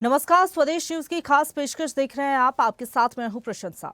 नमस्कार, स्वदेश न्यूज की खास पेशकश देख रहे हैं आप। आपके साथ मैं हूं प्रशंसा।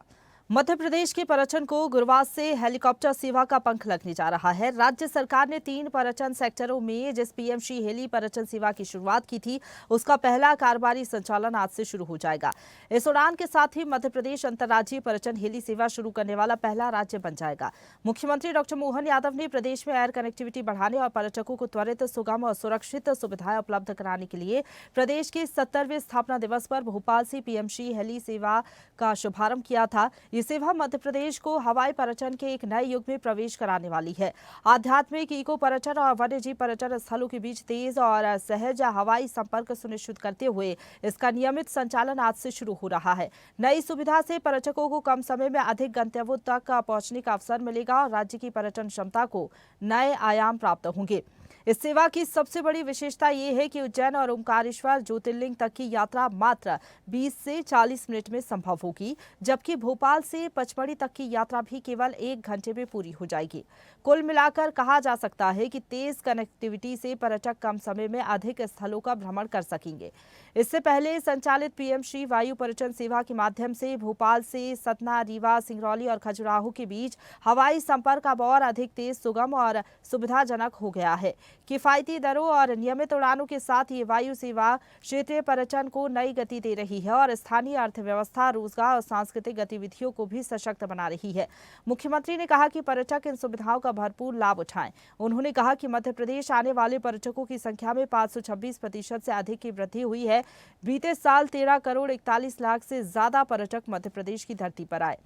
मध्य प्रदेश के पर्यटन को गुरुवार से हेलीकॉप्टर सेवा का पंख लगने जा रहा है। राज्य सरकार ने 3 पर्यटन सेक्टरों में जिस पीएमश्री हेली पर्यटन सेवा की शुरुआत की थी, उसका पहला कारोबारी संचालन आज से शुरू हो जाएगा। इस उड़ान के साथ ही मध्य प्रदेश अंतर्राज्यीय पर्यटन हेली सेवा शुरू करने वाला पहला राज्य बन जाएगा। मुख्यमंत्री डॉक्टर मोहन यादव ने प्रदेश में एयर कनेक्टिविटी बढ़ाने और पर्यटकों को त्वरित, सुगम और सुरक्षित सुविधाएं उपलब्ध कराने के लिए प्रदेश के 70वें स्थापना दिवस पर भोपाल से पीएमश्री हेली सेवा का शुभारंभ किया था। ये सेवा मध्य प्रदेश को हवाई पर्यटन के एक नए युग में प्रवेश कराने वाली है। आध्यात्मिक, इको पर्यटन और वन्यजीव पर्यटन स्थलों के बीच तेज और सहज हवाई संपर्क सुनिश्चित करते हुए इसका नियमित संचालन आज से शुरू हो रहा है। नई सुविधा से पर्यटकों को कम समय में अधिक गंतव्यों तक पहुंचने का अवसर मिलेगा और राज्य की पर्यटन क्षमता को नए आयाम प्राप्त होंगे। इस सेवा की सबसे बड़ी विशेषता ये है कि उज्जैन और ओमकारेश्वर ज्योतिर्लिंग तक की यात्रा मात्र 20 से 40 मिनट में संभव होगी, जबकि भोपाल से पचमढ़ी तक की यात्रा भी केवल 1 घंटे में पूरी हो जाएगी। कुल मिलाकर कहा जा सकता है कि तेज कनेक्टिविटी से पर्यटक कम समय में अधिक स्थलों का भ्रमण कर सकेंगे। इससे पहले संचालित पीएमश्री वायु पर्यटन सेवा के माध्यम से भोपाल से सतना, रीवा, सिंगरौली और खजुराहो के बीच हवाई संपर्क अब और अधिक तेज, सुगम और सुविधाजनक हो गया है। किफायती दरों और नियमित उड़ानों के साथ ये वायु सेवा क्षेत्रीय पर्यटन को नई गति दे रही है और स्थानीय अर्थव्यवस्था, रोजगार और सांस्कृतिक गतिविधियों को भी सशक्त बना रही है। मुख्यमंत्री ने कहा कि पर्यटक इन सुविधाओं का भरपूर लाभ उठाएं। उन्होंने कहा कि मध्य प्रदेश आने वाले पर्यटकों की संख्या में 526% से अधिक की वृद्धि हुई है। बीते साल 13 करोड़ 41 लाख से ज्यादा पर्यटक मध्य प्रदेश की धरती पर आए।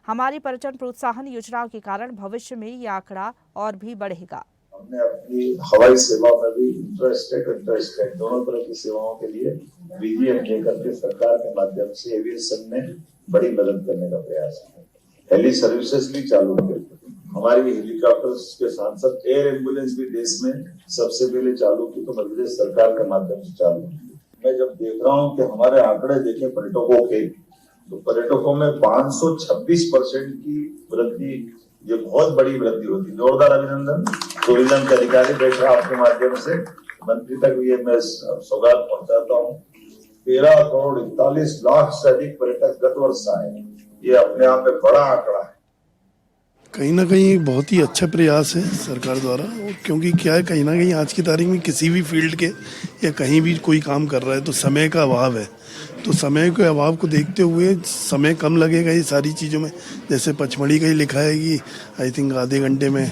हमारी पर्यटन प्रोत्साहन योजनाओं के कारण भविष्य में ये आंकड़ा और भी बढ़ेगा। हमने अपनी हवाई सेवा में भी इंटरेस्टेड दोनों तरह की सेवाओं के लिए बीजीएम लेकर के सरकार के माध्यम से एविएशन में बड़ी मदद करने का प्रयास है। हेली सर्विसेज भी चालू की। हमारी हेलीकॉप्टर्स के साथ साथ एयर एम्बुलेंस भी देश में सबसे पहले चालू की, तो मध्य प्रदेश सरकार के माध्यम से चालू की। मैं जब देख रहा हूँ कि हमारे आंकड़े देखें पर्यटकों के, तो पर्यटकों में 526% की वृद्धि, ये बहुत बड़ी वृद्धि होती है। जोरदार अभिनंदन। टूरिज्म के अधिकारी बैठे आपके माध्यम से मंत्री तक भी मैं सौगात पहुंचाता हूँ। 13 करोड़ 41 लाख से अधिक पर्यटक गत वर्ष आए। ये अपने आप में बड़ा आंकड़ा है। कहीं ना कहीं बहुत ही अच्छा प्रयास है सरकार द्वारा, क्योंकि क्या है, कहीं ना कहीं आज की तारीख में किसी भी फील्ड के या कहीं भी कोई काम कर रहा है तो समय का अभाव है। तो समय के अभाव को देखते हुए समय कम लगेगा ये सारी चीज़ों में। जैसे पचमढ़ी का ही लिखा है कि आई थिंक आधे घंटे में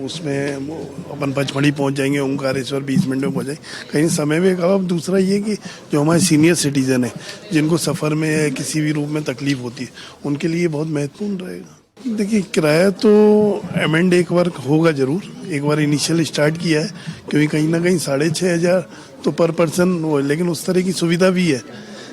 उसमें अपन पचमढ़ी पहुंच जाएंगे, ओमकारेश्वर 20 मिनट में पहुंच जाएंगे। कहीं समय में एक अभाव। दूसरा ये कि जो हमारे सीनियर सिटीजन हैं, जिनको सफ़र में किसी भी रूप में तकलीफ होती है, उनके लिए बहुत महत्वपूर्ण रहेगा। देखिए, किराया तो अमेंड एक बार होगा ज़रूर। एक बार इनिशियल स्टार्ट किया है, क्योंकि कहीं ना कहीं 6,500 तो पर पर्सन हो, लेकिन उस तरह की सुविधा भी है।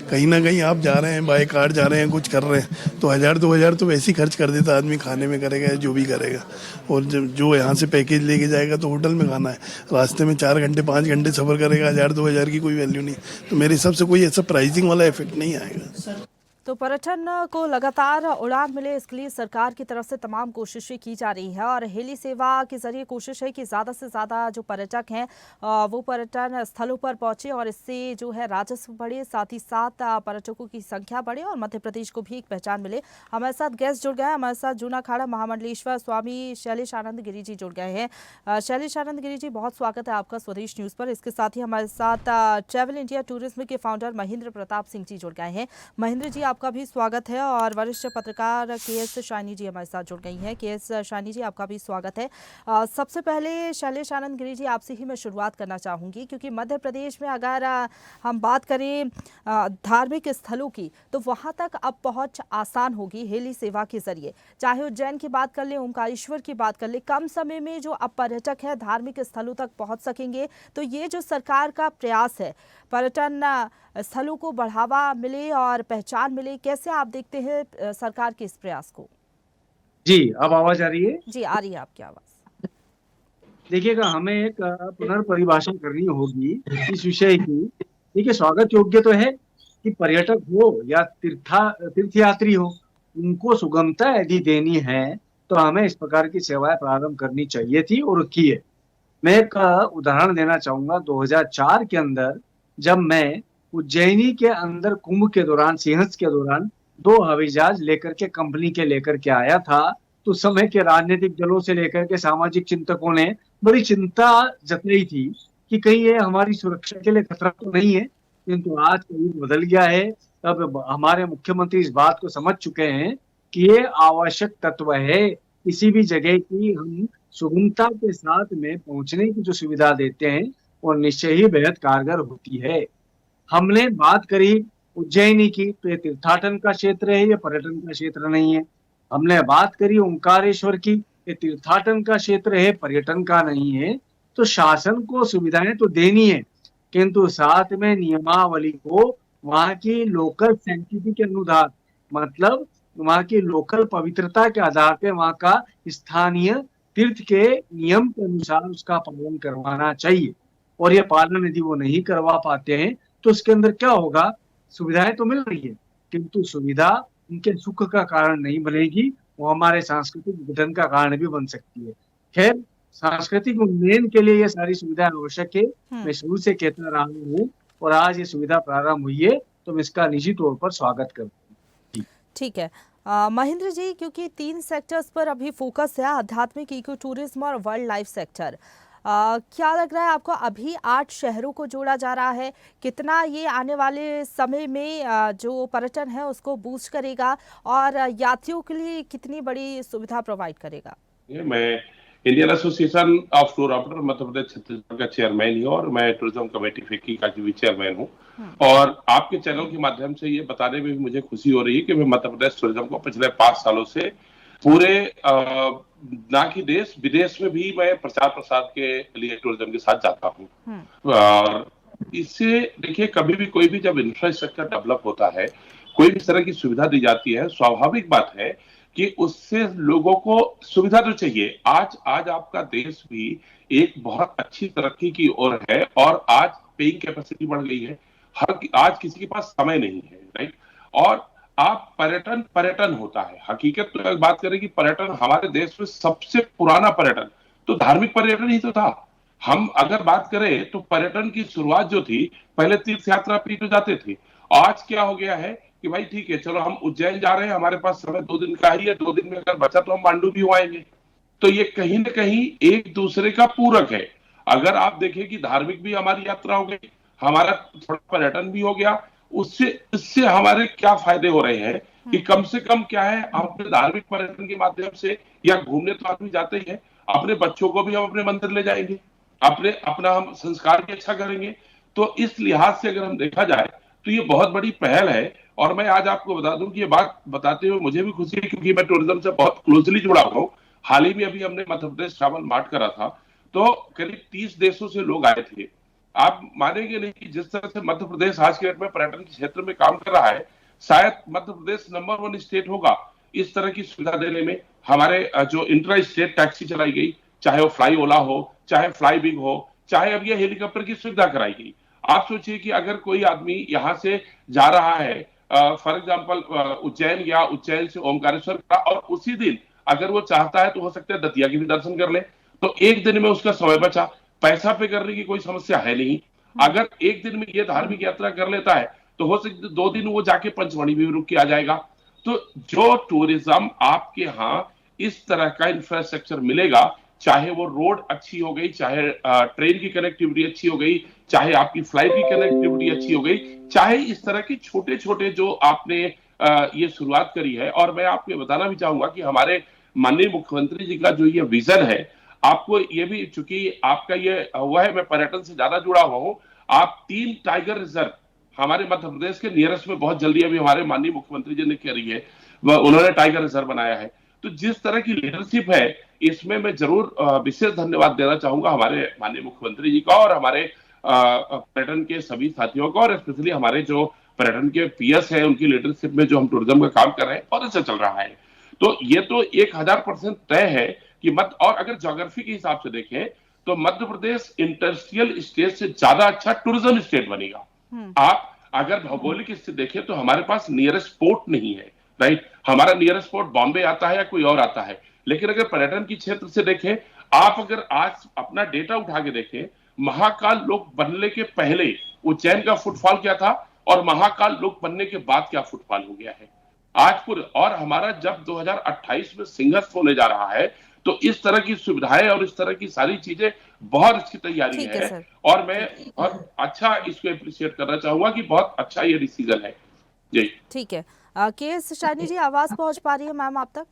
कहीं ना कहीं आप जा रहे हैं, बाय कार जा रहे हैं, कुछ कर रहे हैं, तो 1,000-2,000 तो वैसे ही खर्च कर देता आदमी, खाने में करेगा या जो भी करेगा। और जो यहाँ से पैकेज लेके जाएगा तो होटल में खाना है, रास्ते में 4 घंटे 5 घंटे सफ़र करेगा, 1,000-2,000 की कोई वैल्यू नहीं। तो मेरे हिसाब से कोई ऐसा प्राइसिंग वाला इफेक्ट नहीं आएगा। तो पर्यटन को लगातार उड़ान मिले, इसके लिए सरकार की तरफ से तमाम कोशिशें की जा रही है और हेली सेवा के जरिए कोशिश है कि ज़्यादा से ज़्यादा जो पर्यटक हैं वो पर्यटन स्थलों पर पहुंचे और इससे जो है राजस्व बढ़े, साथ ही साथ पर्यटकों की संख्या बढ़े और मध्य प्रदेश को भी एक पहचान मिले। हमारे साथ गेस्ट जुड़ गए हैं। हमारे साथ जूना अखाड़ा महामंडलेश्वर स्वामी शैलेश आनंद गिरी जी जुड़ गए हैं। शैलेश आनंद गिरी जी, बहुत स्वागत है आपका स्वदेश न्यूज़ पर। इसके साथ ही हमारे साथ ट्रैवल इंडिया टूरिज्म के फाउंडर महेंद्र प्रताप सिंह जी जुड़ गए हैं। महेंद्र जी, आपका भी स्वागत है। और वरिष्ठ पत्रकार केएस शाइनी जी हमारे साथ जुड़ गई हैं। केएस शाइनी जी, आपका भी स्वागत है। सबसे पहले शैलेश आनंद गिरी जी, आपसे ही मैं शुरुआत करना चाहूँगी, क्योंकि मध्य प्रदेश में अगर हम बात करें धार्मिक स्थलों की, तो वहाँ तक अब पहुँच आसान होगी हेली सेवा के जरिए। चाहे उज्जैन की बात कर लें, ओमकारेश्वर की बात कर लें, कम समय में जो अब पर्यटक है धार्मिक स्थलों तक पहुँच सकेंगे। तो ये जो सरकार का प्रयास है पर्यटन स्थलों को बढ़ावा मिले और पहचान मिले, कैसे आप देखते हैं सरकार के इस प्रयास को? जी, अब आवाज आ रही है? जी, आ रही है आपकी आवाज। देखिएगा, हमें एक पुनर्परिभाषा करनी होगी इस विषय की। देखिए, स्वागत योग्य तो है कि पर्यटक हो या तीर्थयात्री हो, उनको सुगमता यदि देनी है तो हमें इस प्रकार की सेवाएं प्रारंभ करनी चाहिए थी और की है। मैं एक उदाहरण देना चाहूंगा। 2004 के अंदर जब मैं उज्जैनी के अंदर कुंभ के दौरान, सिंहस्थ के दौरान 2 हवाई जहाज लेकर के कंपनी के लेकर के आया था। तो उस समय के राजनीतिक दलों से लेकर के सामाजिक चिंतकों ने बड़ी चिंता जताई थी कि कहीं ये हमारी सुरक्षा के लिए खतरा तो नहीं है। किंतु आज कहीं बदल गया है। अब हमारे मुख्यमंत्री इस बात को समझ चुके हैं कि ये आवश्यक तत्व है। किसी भी जगह की हम सुगमता के साथ में पहुंचने की जो सुविधा देते हैं वो निश्चय ही बेहद कारगर होती है। हमने बात करी उज्जैनी की, तो ये तीर्थाटन का क्षेत्र है, ये पर्यटन का क्षेत्र नहीं है। हमने बात करी ओंकारेश्वर की, ये तीर्थाटन का क्षेत्र है, पर्यटन का नहीं है। तो शासन को सुविधाएं तो देनी है, किंतु साथ में नियमावली को वहां की लोकल सैंक्टिटी के अनुसार, मतलब वहां की लोकल पवित्रता के आधार पे वहां का स्थानीय तीर्थ के नियम के अनुसार उसका पालन करवाना चाहिए। और ये पालन यदि वो नहीं करवा पाते हैं तो उसके अंदर क्या होगा? सुविधाएं तो मिल रही है, किंतु सुविधा उनके सुख का कारण नहीं बनेगी, वो हमारे सांस्कृतिक विघटन का कारण भी बन सकती है। खैर, सांस्कृतिक उन्नयन के लिए ये सारी सुविधाएं आवश्यक है। मैं शुरू से कहता रहा हूँ और आज ये सुविधा प्रारंभ हुई है तो मैं इसका निजी तौर पर स्वागत करता हूँ। ठीक है। महेंद्र जी, क्योंकि 3 सेक्टर्स पर अभी फोकस है, आध्यात्मिक, इको टूरिज्म और वाइल्ड लाइफ सेक्टर, क्या लग रहा है आपको? अभी 8 शहरों को जोड़ा जा रहा है, कितना ये आने वाले समय में जो पर्यटन है उसको बूस्ट करेगा और यात्रियों के लिए कितनी बड़ी सुविधा प्रोवाइड करेगा? मैं Indian association of tour operator Madhya Pradesh Chhattisgarh का चेयरमैन ही हूँ और मैं टूरिज्म कमेटी फिक्की का भी चेयरमैन हूँ। और आपके चैनल के माध्यम से ये बताने में भी मुझे खुशी हो रही है कि मैं मध्य प्रदेश टूरिज्म को पिछले 5 सालों से पूरे ना कि देश विदेश में भी मैं प्रचार प्रसार के लिए टूरिज्म के साथ जाता हूँ। और इससे देखिए, कभी भी कोई भी जब इंफ्रास्ट्रक्चर डेवलप होता है, कोई भी तरह की सुविधा दी जाती है, स्वाभाविक बात है कि उससे लोगों को सुविधा तो चाहिए। आज आपका देश भी एक बहुत अच्छी तरक्की की ओर है और आज पेइंग कैपेसिटी बढ़ गई है। आज किसी के पास समय नहीं है, राइट? और आप पर्यटन होता है। हकीकत तो बात करें कि पर्यटन हमारे देश में सबसे पुराना पर्यटन तो धार्मिक पर्यटन ही तो था। हम अगर बात करें तो पर्यटन की शुरुआत जो थी, पहले तीर्थ यात्रा पे तो जाते थे। आज क्या हो गया है कि भाई ठीक है, चलो हम उज्जैन जा रहे हैं, हमारे पास समय 2 दिन का ही है, 2 दिन में अगर बचा तो हम मांडू भी हो आएंगे। तो ये कहीं ना कहीं एक दूसरे का पूरक है। अगर आप देखें कि धार्मिक भी हमारी यात्रा हो गई, हमारा थोड़ा पर्यटन भी हो गया, इससे हमारे क्या फायदे हो रहे हैं कि कम से कम क्या है, हम अपने धार्मिक पर्यटन के माध्यम से या घूमने तो आदमी जाते ही है, अपने बच्चों को भी हम अपने मंदिर ले जाएंगे, अपना हम संस्कार भी अच्छा करेंगे। तो इस लिहाज से अगर हम देखा जाए तो ये बहुत बड़ी पहल है। और मैं आज आपको बता दूं कि ये बात बताते हुए मुझे भी खुशी है, क्योंकि मैं टूरिज्म से बहुत क्लोजली जुड़ा हुआ हूँ। हाल ही में अभी हमने मध्य प्रदेश ट्रैवल मार्ट करा था, तो करीब 30 देशों से लोग आए थे। आप मानेंगे नहीं कि जिस तरह से मध्य प्रदेश आज के डेट में पर्यटन के क्षेत्र में काम कर रहा है, शायद मध्य प्रदेश नंबर 1 स्टेट होगा इस तरह की सुविधा देने में। हमारे जो इंट्रा स्टेट टैक्सी चलाई गई, चाहे वो फ्लाई ओला हो, चाहे फ्लाई बिग हो, चाहे अब ये हेलीकॉप्टर की सुविधा कराई गई। आप सोचिए कि अगर कोई आदमी यहाँ से जा रहा है, फॉर एग्जाम्पल उज्जैन या उज्जैन से ओमकारेश्वर का, और उसी दिन अगर वो चाहता है तो हो सकता है दतिया के भी दर्शन कर ले, तो एक दिन में उसका समय बचा, पैसा पे करने की कोई समस्या है नहीं। अगर एक दिन में ये धार्मिक यात्रा कर लेता है तो हो सकता है 2 दिन वो जाके पंचमढ़ी भी रुक के आ जाएगा। तो जो टूरिज्म आपके यहाँ इस तरह का इंफ्रास्ट्रक्चर मिलेगा, चाहे वो रोड अच्छी हो गई, चाहे ट्रेन की कनेक्टिविटी अच्छी हो गई, चाहे आपकी फ्लाइट की कनेक्टिविटी अच्छी हो गई, चाहे इस तरह के छोटे छोटे जो आपने ये शुरुआत करी है। और मैं आपको बताना भी चाहूंगा कि हमारे माननीय मुख्यमंत्री जी का जो ये विजन है, आपको ये भी, चूंकि आपका ये हुआ है, मैं पर्यटन से ज्यादा जुड़ा हुआ हूँ, आप 3 टाइगर रिजर्व हमारे मध्य प्रदेश के नियरेस्ट में बहुत जल्दी अभी हमारे माननीय मुख्यमंत्री जी ने करी है, उन्होंने टाइगर रिजर्व बनाया है। तो जिस तरह की लीडरशिप है, इसमें मैं जरूर विशेष धन्यवाद देना चाहूंगा हमारे माननीय मुख्यमंत्री जी का और हमारे पर्यटन के सभी साथियों का, और स्पेशली हमारे जो पर्यटन के पीएस है उनकी लीडरशिप में जो हम टूरिज्म का काम कर रहे हैं और अच्छा चल रहा है। तो ये तो 1000% तय है कि और अगर ज्योग्राफी के हिसाब से देखें तो मध्य प्रदेश इंडस्ट्रियल स्टेट से ज्यादा अच्छा टूरिज्म स्टेट बनेगा। आप अगर भौगोलिक स्थिति देखें तो हमारे पास नियरेस्ट पोर्ट नहीं है, राइट? हमारा नियरेस्ट पोर्ट बॉम्बे आता है या कोई और आता है। लेकिन अगर पर्यटन की क्षेत्र से देखें, आप अगर आज अपना डेटा उठा के देखें, महाकाल लोक बनने के पहले उज्जैन का फुटफॉल क्या था? और महाकाल लोक बनने के बाद क्या फुटफॉल हो गया है आज पूरे। और हमारा जब 2028 में सिंहस्थ होने जा रहा है तो इस तरह की सुविधाएं और इस तरह की सारी चीजें बहुत इसकी तैयारी ठीक है है। सर। और मैं बहुत अच्छा इसको अप्रिशिएट करना चाहूंगा कि बहुत अच्छा ये डिसीजन है जी। ठीक है। के.एस. शाइनी जी, आवाज पहुंच पा रही है मैम आप तक?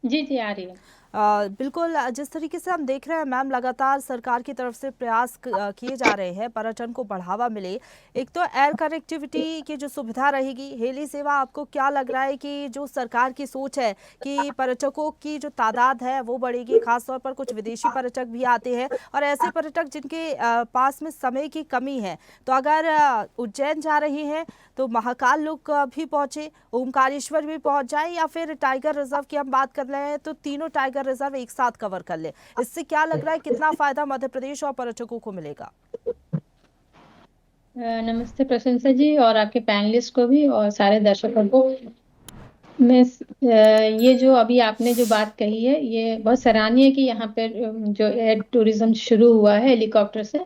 जी जी आ रही है। बिल्कुल, जिस तरीके से हम देख रहे हैं मैम, लगातार सरकार की तरफ से प्रयास किए जा रहे हैं पर्यटन को बढ़ावा मिले। एक तो एयर कनेक्टिविटी की जो सुविधा रहेगी, हेली सेवा, आपको क्या लग रहा है कि जो सरकार की सोच है कि पर्यटकों की जो तादाद है वो बढ़ेगी, खासतौर पर कुछ विदेशी पर्यटक भी आते हैं और ऐसे पर्यटक जिनके पास में समय की कमी है, तो अगर उज्जैन जा रही हैं तो महाकाल लोक भी पहुंचे, ओमकारेश्वर भी पहुंच जाए, या फिर टाइगर रिजर्व की हम बात कर रहे हैं तो तीनों टाइगर रिजर्व एक साथ कवर कर ले। इससे क्या लग रहा है कितना फायदा मध्य प्रदेश और पर्यटकों को मिलेगा? नमस्ते प्रशंसा जी और आपके पैनलिस्ट को भी और सारे दर्शकों को। मैं ये जो अभी आपने जो बात कही है ये बहुत सराहनीय है कि यहाँ पर जो एयर टूरिज्म शुरू हुआ है हेलीकॉप्टर से।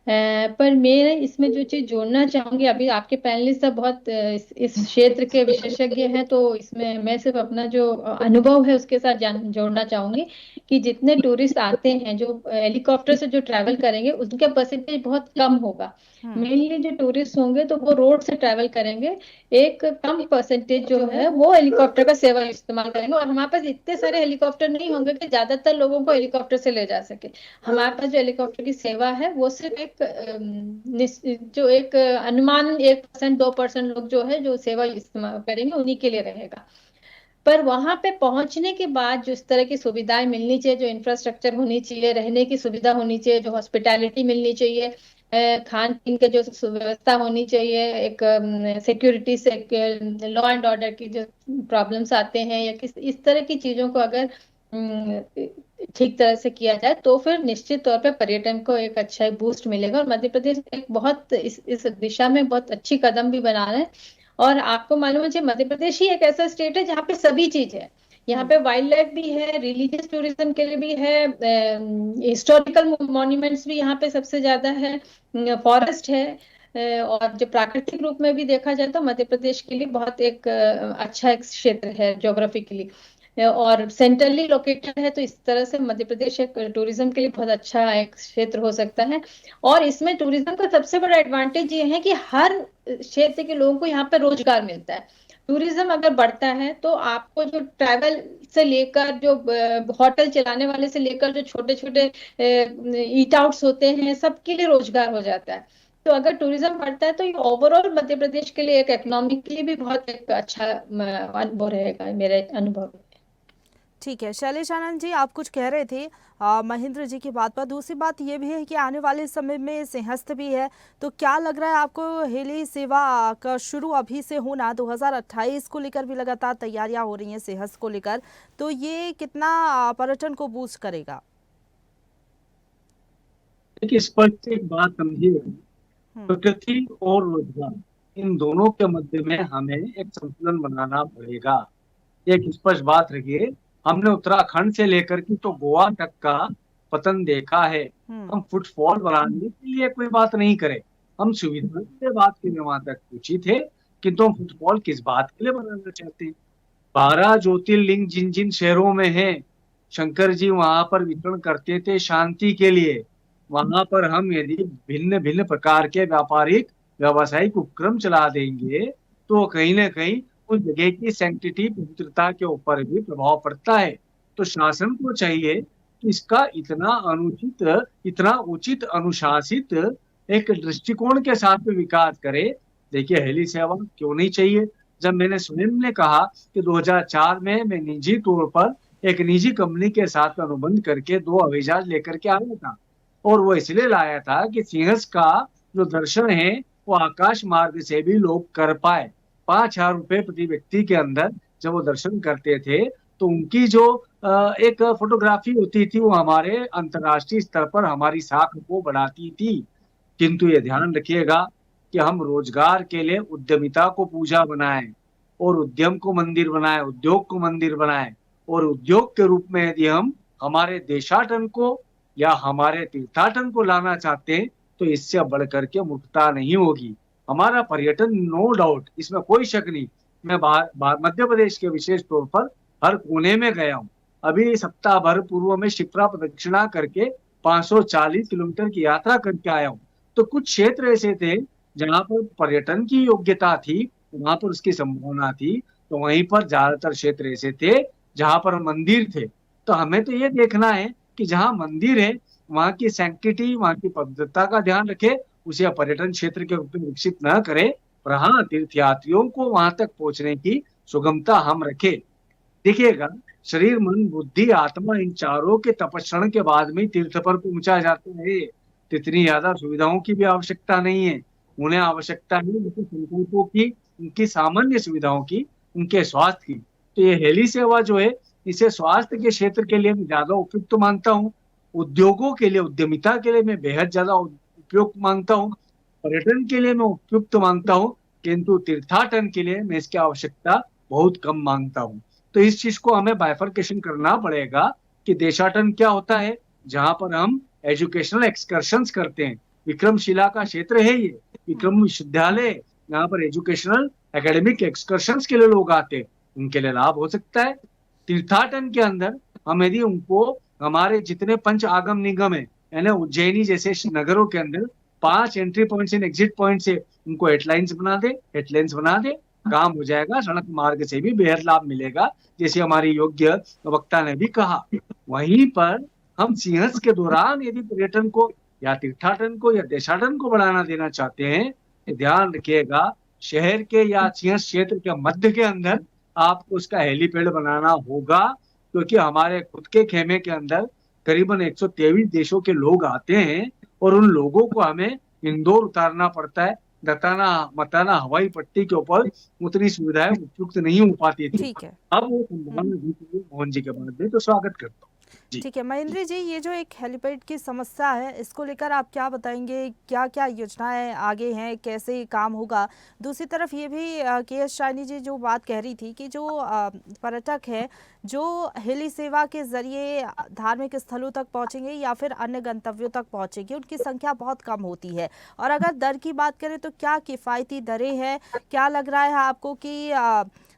पर मैं इसमें जो चीज जोड़ना चाहूंगी, अभी आपके पैनलिस्ट सब बहुत इस क्षेत्र के विशेषज्ञ हैं, तो इसमें मैं सिर्फ अपना जो अनुभव है उसके साथ जोड़ना चाहूंगी कि जितने टूरिस्ट आते हैं जो हेलीकॉप्टर से जो ट्रैवल करेंगे उनका परसेंटेज बहुत कम होगा। मेनली जो टूरिस्ट होंगे तो वो रोड से ट्रैवल करेंगे, एक कम परसेंटेज जो है वो हेलीकॉप्टर का सेवा इस्तेमाल करेंगे। और हमारे पास इतने सारे हेलीकॉप्टर नहीं होंगे कि ज्यादातर लोगों को हेलीकॉप्टर से ले जा सके। हमारे पास जो हेलीकॉप्टर की सेवा है वो सिर्फ एक जो एक अनुमान 1% 2% लोग जो है जो सेवा इस्तेमाल करेंगे उन्हीं के लिए रहेगा। पर वहां पे पहुंचने के बाद जो इस तरह की सुविधाएं मिलनी चाहिए, जो इंफ्रास्ट्रक्चर होनी चाहिए, रहने की सुविधा होनी चाहिए, जो हॉस्पिटैलिटी मिलनी चाहिए, खान पीन के जो व्यवस्था होनी चाहिए, एक सिक्योरिटी से लॉ एंड ऑर्डर की जो प्रॉब्लम्स आते हैं या इस तरह की चीजों को अगर ठीक तरह से किया जाए तो फिर निश्चित तौर पे पर्यटन को एक अच्छा बूस्ट मिलेगा। और मध्य प्रदेश एक बहुत इस दिशा में बहुत अच्छी कदम भी बना रहे हैं। और आपको मालूम है मध्य प्रदेश ही एक ऐसा स्टेट है जहाँ पे सभी चीज है। यहाँ पे वाइल्ड लाइफ भी है, रिलीजियस टूरिज्म के लिए भी है, हिस्टोरिकल मॉन्यूमेंट्स भी यहाँ पे सबसे ज्यादा है, फॉरेस्ट है, और जो प्राकृतिक रूप में भी देखा जाए तो मध्य प्रदेश के लिए बहुत एक अच्छा एक क्षेत्र है ज्योग्राफिकली, और सेंट्रली लोकेटेड है। तो इस तरह से मध्य प्रदेश एक टूरिज्म के लिए बहुत अच्छा एक क्षेत्र हो सकता है। और इसमें टूरिज्म का सबसे बड़ा एडवांटेज ये है कि हर क्षेत्र के लोगों को यहाँ पे रोजगार मिलता है। टूरिज्म अगर बढ़ता है तो आपको जो ट्रैवल से लेकर जो होटल चलाने वाले से लेकर जो छोटे छोटे ईट आउट्स होते हैं सबके लिए रोजगार हो जाता है। तो अगर टूरिज्म बढ़ता है तो ये ओवरऑल मध्य प्रदेश के लिए एक इकोनॉमिकली भी बहुत एक अच्छा अनुभव रहेगा, मेरे अनुभव। ठीक है, शैलेश आनंद जी, आप कुछ कह रहे थे महेंद्र जी की बात पर। दूसरी बात ये भी है कि आने वाले समय में सिंहस्थ भी है, तो क्या लग रहा है आपको हेली सेवा का शुरू अभी से होना, 2028 को लेकर भी लगातार तैयारियां हो रही हैं सिंहस्थ को लेकर, तो ये कितना पर्यटन को बूस्ट करेगा? देखिए, स्पष्ट एक बात समझिए, प्रकृति और रोजगार इन दोनों के मध्य में हमें एक संतुलन बनाना पड़ेगा। एक स्पष्ट बात रखिए, हमने उत्तराखंड से लेकर के तो गोवा तक का पतन देखा है। हम फुटफॉल बढ़ाने के लिए कोई बात नहीं करें, हम सुविधा के बात के लिए वहां तक पूछी थे, किंतु हम फुटफॉल किस बात के लिए बनाना चाहते हैं। 12 ज्योतिर्लिंग जिन जिन शहरों में है, शंकर जी वहां पर विचरण करते थे शांति के लिए। वहां पर हम यदि भिन्न भिन्न प्रकार के व्यापारिक व्यावसायिक उपक्रम चला देंगे तो कहीं ना कहीं उस जगह की सैंक्टिटी पवित्रता के ऊपर भी प्रभाव पड़ता है। तो शासन को चाहिए कि इसका इतना उचित अनुशासित एक दृष्टिकोण के साथ में विकास करे। देखिए, हेली सेवा क्यों नहीं चाहिए? जब मैंने स्वयं ने कहा कि 2004 में मैं निजी तौर पर एक निजी कंपनी के साथ अनुबंध करके 2 हवाई जहाज लेकर के आया था, और वो इसलिए लाया था कि सिंहस्थ का जो दर्शन है वो आकाश मार्ग से भी लोग कर पाए। 5,000 रुपए प्रति व्यक्ति के अंदर जब वो दर्शन करते थे तो उनकी जो एक फोटोग्राफी होती थी वो हमारे अंतर्राष्ट्रीय स्तर पर हमारी साख को बढ़ाती थी। किंतु ये ध्यान रखिएगा कि हम रोजगार के लिए उद्यमिता को पूजा बनाएं और उद्यम को मंदिर बनाएं, उद्योग को मंदिर बनाएं, और उद्योग के रूप में यदि हम हमारे देशाटन को या हमारे तीर्थाटन को लाना चाहते हैं तो इससे बढ़कर के मूर्खता नहीं होगी। हमारा पर्यटन नो डाउट, इसमें कोई शक नहीं। मैं मध्य प्रदेश के विशेष तौर पर हर कोने में गया हूँ। अभी सप्ताह भर पूर्व में शिप्रा प्रदक्षिणा करके 540 किलोमीटर की यात्रा करके आया हूँ। तो कुछ क्षेत्र ऐसे थे जहाँ पर पर्यटन की योग्यता थी, वहां पर उसकी संभावना थी, तो वहीं पर ज्यादातर क्षेत्र ऐसे थे जहां पर मंदिर थे। तो हमें तो ये देखना है कि जहां मंदिर है वहां की सैंक्टिटी, वहां की पवित्रता का ध्यान रखे, उसे पर्यटन क्षेत्र के रूप में विकसित न करे, और हाँ, तीर्थयात्रियों को वहां तक पहुंचने की सुगमता हम रखे। देखिएगा, शरीर मन बुद्धि आत्मा इन चारों के तपस्रण के बाद में तीर्थ पर पहुंचा जाता है। तो इतनी ज्यादा सुविधाओं की भी आवश्यकता नहीं है। उन्हें आवश्यकता है उनके संकल्पों की, उनकी सामान्य सुविधाओं की, उनके स्वास्थ्य की। तो ये हेली सेवा जो है, इसे स्वास्थ्य के क्षेत्र के लिए मैं ज्यादा उपयुक्त मानता हूँ। उद्योगों के लिए, उद्यमिता के लिए मैं बेहद ज्यादा उपयुक्त मानता हूँ। पर्यटन के लिए मैं उपयुक्त मानता हूँ, किंतु तीर्थाटन के लिए मैं इसकी आवश्यकता बहुत कम मानता हूँ। तो इस चीज को हमें बाइफरकेशन करना पड़ेगा कि देशाटन क्या होता है, जहां पर हम एजुकेशनल एक्सकर्शंस करते हैं। विक्रमशिला का क्षेत्र है ये, विक्रम विश्वविद्यालय, यहाँ पर एजुकेशनल एकेडमिक एक्सकर्शंस के लिए लोग आते हैं, उनके लिए लाभ हो सकता है। तीर्थाटन के अंदर हम यदि उनको हमारे जितने पंच आगम निगम है, यानी उज्जैनी जैसे नगरों के अंदर 5 entry points and exit point से उनको हेडलाइंस बना दे, काम हो जाएगा। सड़क मार्ग से भी बेहद लाभ मिलेगा, जैसे हमारी योग्य वक्ता ने भी कहा। वहीं पर हम सिंहस्थ के दौरान यदि पर्यटन को या तीर्थाटन को या देशाटन को बढ़ाना देना चाहते हैं, तो ध्यान रखिएगा, शहर के या सिंहस्थ क्षेत्र के मध्य के अंदर आपको उसका हेलीपैड बनाना होगा, क्योंकि हमारे खुद के खेमे के अंदर करीबन 123 देशों के लोग आते हैं, और उन लोगों को हमें इंदौर उतारना पड़ता है। दताना मताना हवाई पट्टी के ऊपर उतनी सुविधाएं उपयुक्त नहीं हो पाती थी। ठीक है। अब वो संभावना मोहन जी के बाद में, तो स्वागत करता हूँ। ठीक है महेंद्र जी, ये जो एक हेलीपैड की समस्या है, इसको लेकर आप क्या बताएंगे? क्या क्या योजनाएं आगे हैं, कैसे ये काम होगा? दूसरी तरफ ये भी के.एस. शाइनी जी जो बात कह रही थी कि जो पर्यटक है जो हेली सेवा के जरिए धार्मिक स्थलों तक पहुंचेंगे या फिर अन्य गंतव्यों तक पहुंचेंगे, उनकी संख्या बहुत कम होती है। और अगर दर की बात करें तो क्या किफ़ायती दरें हैं? क्या लग रहा है आपको कि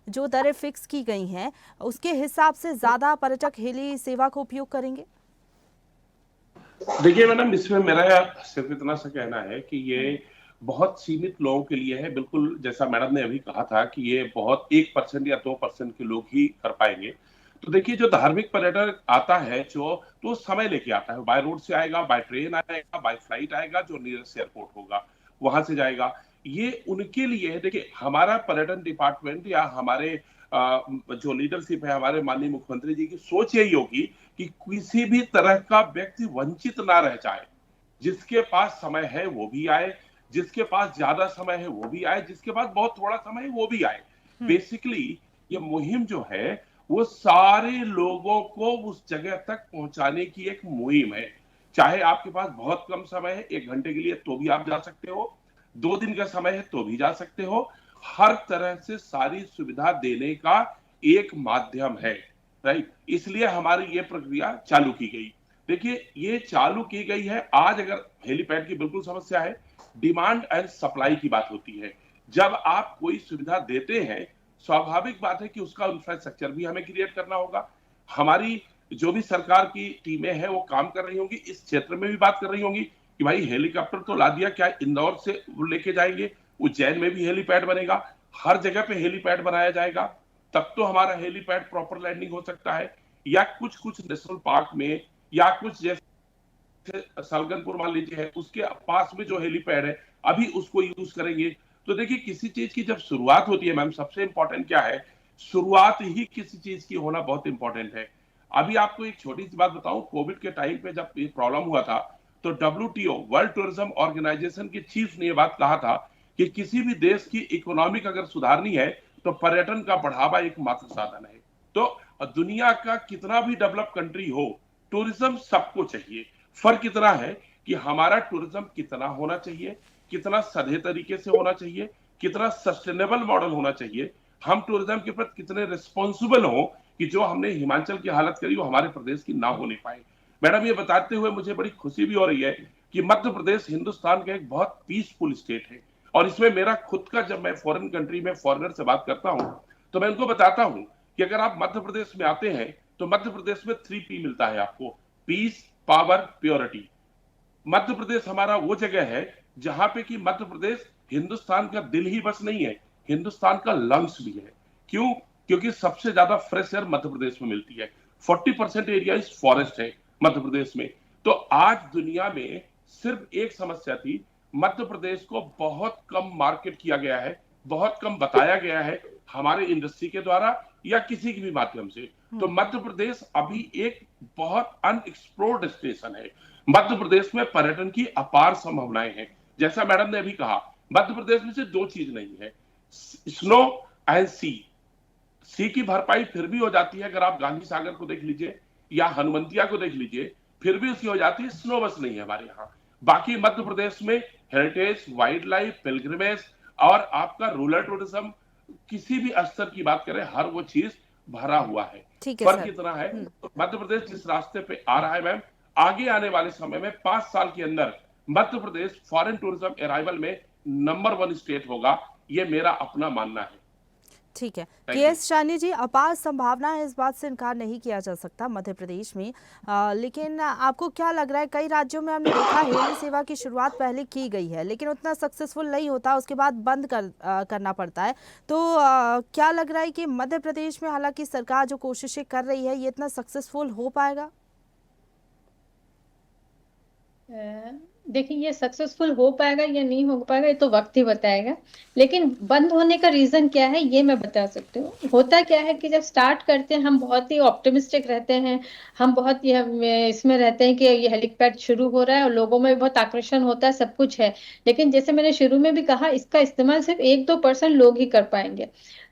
जो दरें फिक्स की गई हैं उसके हिसाब से ज्यादा पर्यटक हेली सेवा को उपयोग करेंगे? देखिए मैडम, इसमें मेरा सिर्फ इतना सा कहना है कि ये बहुत सीमित लोगों के लिए है। बिल्कुल जैसा मैडम ने अभी कहा था कि ये बहुत 1% या 2% के लोग ही कर पाएंगे। तो देखिए, जो धार्मिक पर्यटक आता है जो, तो समय लेके आता है। बाय रोड से आएगा, बाय ट्रेन आएगा, बाय फ्लाइट आएगा, जो नियरेस्ट एयरपोर्ट होगा वहां से जाएगा। ये उनके लिए है। देखिए, हमारा पर्यटन डिपार्टमेंट या हमारे जो लीडरशिप है, हमारे माननीय मुख्यमंत्री जी की सोच यही होगी कि किसी भी तरह का व्यक्ति वंचित ना रह जाए। जिसके पास समय है वो भी आए, जिसके पास ज्यादा समय है वो भी आए, जिसके पास बहुत थोड़ा समय है वो भी आए। बेसिकली ये मुहिम जो है वो सारे लोगों को उस जगह तक पहुंचाने की एक मुहिम है। चाहे आपके पास बहुत कम समय है, 1 घंटे के लिए, तो भी आप जा सकते हो। 2 दिन का समय है तो भी जा सकते हो। हर तरह से सारी सुविधा देने का एक माध्यम है, राइट। इसलिए हमारी ये प्रक्रिया चालू की गई। देखिए, ये चालू की गई है। आज अगर हेलीपैड की बिल्कुल समस्या है, डिमांड एंड सप्लाई की बात होती है। जब आप कोई सुविधा देते हैं, स्वाभाविक बात है कि उसका इंफ्रास्ट्रक्चर भी हमें क्रिएट करना होगा। हमारी जो भी सरकार की टीमें हैं वो काम कर रही होंगी, इस क्षेत्र में भी बात कर रही होंगी कि भाई हेलीकॉप्टर तो ला दिया, क्या इंदौर से लेके जाएंगे? उज्जैन में भी हेलीपैड बनेगा, हर जगह पे हेलीपैड बनाया जाएगा, तब तो हमारा हेलीपैड प्रॉपर लैंडिंग हो सकता है। या कुछ कुछ नेशनल पार्क में, या कुछ जैसे सलगनपुर मान लीजिए है, उसके पास में जो हेलीपैड है अभी उसको यूज करेंगे। तो देखिए, किसी चीज की जब शुरुआत होती है मैम, सबसे इंपॉर्टेंट क्या है? शुरुआत ही किसी चीज की होना बहुत इंपॉर्टेंट है। अभी आपको एक छोटी सी बात बताऊं, कोविड के टाइम पे जब ये प्रॉब्लम हुआ था, तो WTO वर्ल्ड टूरिज्म ऑर्गेनाइजेशन के चीफ ने ये बात कहा था कि किसी भी देश की इकोनॉमिक अगर सुधारनी है तो पर्यटन का बढ़ावा एकमात्र साधन है। तो दुनिया का कितना भी डेवलप कंट्री हो, टूरिज्म सबको चाहिए। फर्क इतना है कि हमारा टूरिज्म कितना होना चाहिए, कितना सधे तरीके से होना चाहिए, कितना सस्टेनेबल मॉडल होना चाहिए, हम टूरिज्म के प्रति कितने रिस्पॉन्सिबल हो कि जो हमने हिमाचल की हालत करी वो हमारे प्रदेश की ना हो नहीं पाए। मैडम, ये बताते हुए मुझे बड़ी खुशी भी हो रही है कि मध्य प्रदेश हिंदुस्तान का एक बहुत पीसफुल स्टेट है और इसमें मेरा खुद का, जब मैं फॉरेन कंट्री में फॉरेनर से बात करता हूं तो मैं उनको बताता हूं कि अगर आप मध्य प्रदेश में आते हैं तो मध्य प्रदेश में 3P मिलता है आपको, piece, power, purity. Madhya Pradesh हमारा वो जगह है जहां पे कि मध्य प्रदेश हिंदुस्तान का दिल ही बस नहीं है, हिंदुस्तान का लंग्स भी है। क्यों? क्योंकि सबसे ज्यादा फ्रेश एयर मध्य प्रदेश में मिलती है। 40% एरिया इस फॉरेस्ट है मध्य प्रदेश में। तो आज दुनिया में सिर्फ एक समस्या थी, मध्य प्रदेश को बहुत कम मार्केट किया गया है, बहुत कम बताया गया है हमारे इंडस्ट्री के द्वारा या किसी के भी माध्यम से। तो मध्य प्रदेश अभी एक बहुत अनएक्सप्लोर्ड स्टेशन है। मध्य प्रदेश में पर्यटन की अपार संभावनाएं हैं। जैसा मैडम ने अभी कहा, मध्य प्रदेश में से दो चीज नहीं है, स्नो एंड सी की भरपाई फिर भी हो जाती है। अगर आप गांधी सागर को देख लीजिए या हनुमंतिया को देख लीजिए, फिर भी उसकी हो जाती है, स्नो बस नहीं है हमारे यहाँ। बाकी मध्य प्रदेश में हेरिटेज, वाइल्ड लाइफ, पिलग्रिमेज और आपका रूरल टूरिज्म, किसी भी स्तर की बात करें, हर वो चीज भरा हुआ है। फर्क इतना है, तो मध्य प्रदेश जिस रास्ते पे आ रहा है मैम, आगे आने वाले समय में 5 साल के अंदर Madhya Pradesh foreign tourism arrival में नंबर 1 स्टेट होगा, ये मेरा अपना मानना है। ठीक है के.एस. शानी जी, अपार संभावना है, इस बात से इनकार नहीं किया जा सकता मध्य प्रदेश में, लेकिन आपको क्या लग रहा है, कई राज्यों में हमने देखा हेली सेवा की शुरुआत पहले की गई है लेकिन उतना सक्सेसफुल नहीं होता, उसके बाद बंद करना पड़ता है। तो क्या लग रहा है कि मध्य प्रदेश में हालांकि सरकार जो कोशिशें कर रही है ये इतना सक्सेसफुल हो पाएगा? देखिए, ये सक्सेसफुल हो पाएगा या नहीं हो पाएगा ये तो वक्त ही बताएगा, लेकिन बंद होने का रीजन क्या है ये मैं बता सकती हूँ। होता क्या है कि जब स्टार्ट करते हैं हम बहुत ही ऑप्टिमिस्टिक रहते हैं, हम बहुत ही इसमें रहते हैं कि ये हेलीपैड शुरू हो रहा है और लोगों में बहुत आकर्षण होता है, सब कुछ है, लेकिन जैसे मैंने शुरू में भी कहा, इसका इस्तेमाल सिर्फ 1-2% लोग ही कर पाएंगे।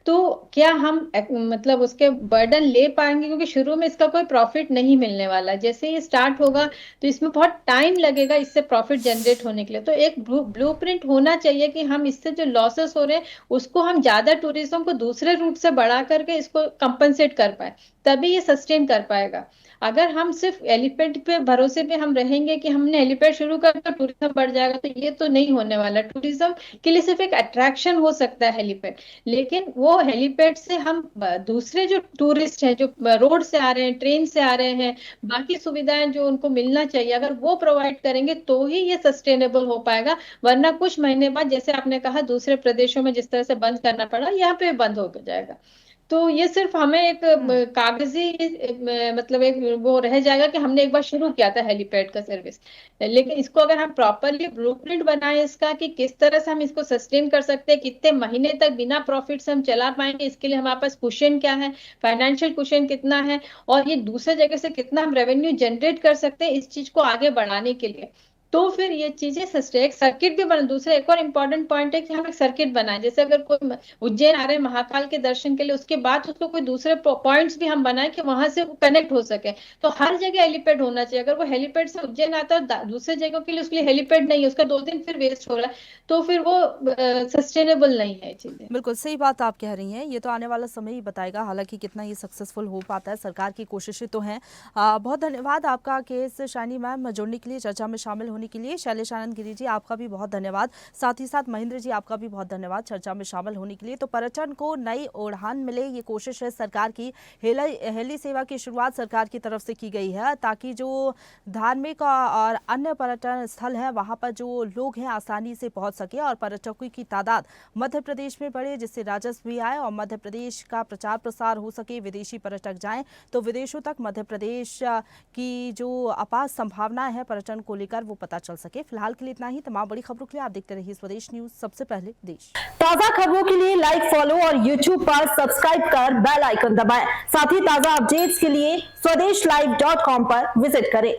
तो क्या हम मतलब उसके बर्डन ले पाएंगे, क्योंकि शुरू में इसका कोई प्रॉफिट नहीं मिलने वाला। जैसे ये स्टार्ट होगा तो इसमें बहुत टाइम लगेगा इससे प्रॉफिट जनरेट होने के लिए। तो एक ब्लूप्रिंट होना चाहिए कि हम इससे जो लॉसेस हो रहे हैं उसको हम ज्यादा टूरिज्म को दूसरे रूट से बढ़ा करके इसको कंपनसेट कर पाए, तभी ये सस्टेन कर पाएगा। अगर हम सिर्फ एलिफेंट पे भरोसे पे हम रहेंगे कि हमने एलिफेंट शुरू कर तो टूरिज्म बढ़ जाएगा, तो ये तो नहीं होने वाला। टूरिज्म के लिए सिर्फ एक अट्रैक्शन हो सकता है हेलीपैड, लेकिन वो हेलीपैड से हम दूसरे जो टूरिस्ट हैं, जो रोड से आ रहे हैं, ट्रेन से आ रहे हैं, बाकी सुविधाएं जो उनको मिलना चाहिए, अगर वो प्रोवाइड करेंगे तो ही ये सस्टेनेबल हो पाएगा। वरना कुछ महीने बाद, जैसे आपने कहा दूसरे प्रदेशों में जिस तरह से बंद करना पड़ा, यहाँ पे बंद हो जाएगा। तो ये सिर्फ हमें एक कागजी मतलब एक वो रह जाएगा कि हमने एक बार शुरू किया था हेलीपैड का सर्विस, लेकिन इसको अगर हम प्रॉपरली ब्लूप्रिंट बनाए इसका कि किस तरह से हम इसको सस्टेन कर सकते हैं, कितने महीने तक बिना प्रॉफिट से हम चला पाएंगे, इसके लिए हमारे पास कुशन क्या है, फाइनेंशियल कुशन कितना है, और ये दूसरे जगह से कितना हम रेवेन्यू जनरेट कर सकते हैं इस चीज को आगे बढ़ाने के लिए, तो फिर ये चीजें सस्टेन। एक सर्किट भी बना। दूसरा एक और इम्पोर्टेंट पॉइंट है कि हम एक सर्किट बनाएं। जैसे अगर कोई उज्जैन आ रहे हैं महाकाल के दर्शन के लिए, उसके बाद उसको कोई दूसरे पॉइंट्स भी हम बनाएं कि वहां से वो कनेक्ट हो सके। तो हर जगह हेलीपैड होना चाहिए। अगर वो हेलीपैड से उज्जैन आता है दूसरे जगहों के लिए उसके लिए हेलीपैड नहीं है, उसका 2 दिन फिर वेस्ट हो रहा है, तो फिर वो सस्टेनेबल नहीं है चीजें। बिल्कुल सही बात आप कह रही हैं, ये तो आने वाला समय ही बताएगा हालांकि कितना ये सक्सेसफुल हो पाता है। सरकार की कोशिशें तो हैं। बहुत धन्यवाद आपका के.एस. शानी मैम जुड़ने के लिए, चर्चा में शामिल होने के लिए। शैलेश आनंद गिरी जी आपका भी बहुत धन्यवाद, साथ ही साथ महेंद्र जी आपका भी बहुत धन्यवाद चर्चा में शामिल होने के लिए। तो पर्यटन को नई उड़ान मिले, ये कोशिश है सरकार की। हेली सेवा की शुरुआत सरकार की तरफ से की गई है ताकि जो धार्मिक और अन्य पर्यटन स्थल हैं वहां पर जो लोग हैं आसानी से पहुंच सके और पर्यटकों की तादाद मध्य प्रदेश में बढ़े, जिससे राजस्व भी आए और मध्य प्रदेश का प्रचार प्रसार हो सके, विदेशी पर्यटक जाएं तो विदेशों तक मध्य प्रदेश की जो अपार संभावना है पर्यटन को लेकर वो पता चल सके। फिलहाल के लिए इतना ही। तमाम बड़ी खबरों के लिए आप देखते रहिए स्वदेश न्यूज, सबसे पहले देश। ताजा खबरों के लिए लाइक, फॉलो और YouTube पर सब्सक्राइब कर बेल आइकन दबाएं। साथ ही ताजा अपडेट्स के लिए स्वदेशलाइव.com पर विजिट करें।